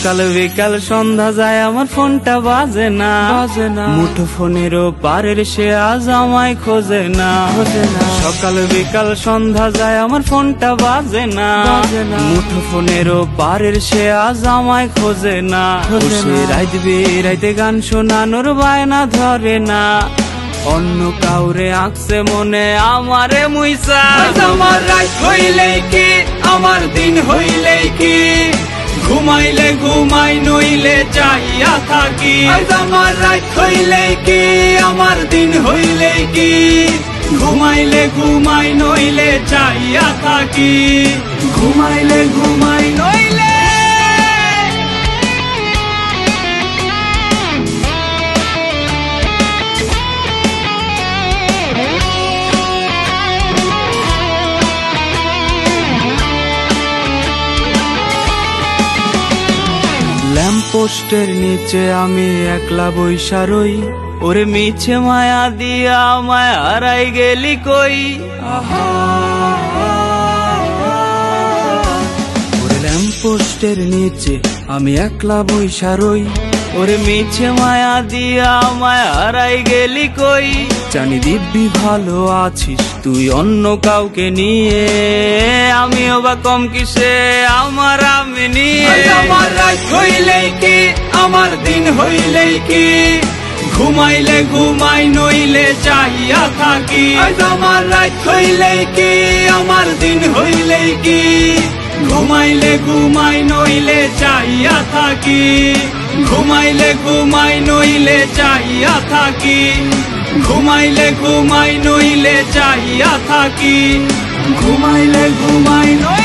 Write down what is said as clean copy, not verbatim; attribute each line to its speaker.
Speaker 1: সকাল বিকাল সন্ধ্যা যায় আমার ফোনটা বাজে না, মুঠো ফোনেরও পারের সে আজ আমায় খোঁজে না। সকাল বিকাল সন্ধ্যা যায় আমার ফোনটা বাজে না, মুঠো ফোনেরও পারের সে আজ আমায় খোঁজে না। সে রাইতে গান শোনানোর বায়না ধরে না, অন্য কাউরে আঁকছে মনে আমারে মুইসা। আমার রাত হইলেই কি আমার দিন হইলেই কি, ঘুমাইলে ঘুমাই নইলে চাইয়া থাকি। আমার রাত হইলেই কি আমার দিন হইলেই কি, ঘুমাইলে ঘুমাই নইলে চাইয়া থাকি। ঘুমাইলে ঘুমাই নইলে ল্যাম্পপোস্টের নিচে আমি একলা বইসা রই, ওরে মিছে মায়া দিয়া আমায় হারাই গেলি কই। ওরে ল্যাম্পপোস্টের নিচে আমি একলা বইসা রই, ওরে মিছে মায়া দিয়া আমায় হারাই গেলি কই। জানি দিব্যি ভালো আছিস তুই অন্য কাউকে নিয়ে, আমিও বা কম কিসে আমার আমি নিয়ে। আমার রাত হইলেই কি আমার দিন হইলেই কি, ঘুমাইলে ঘুমাই নইলে চাইয়া থাকি। আমার রাত হইলেই কি আমার দিন হইলেই কি, ঘুমাইলে ঘুমাই নইলে চাইয়া থাকি। ঘুমাইলে ঘুমাই নইলে চাইয়া থাকি, ঘুমাইলে ঘুমাই নইলে চাইয়া থাকি। ঘুমাইলে ঘুমাই নইলে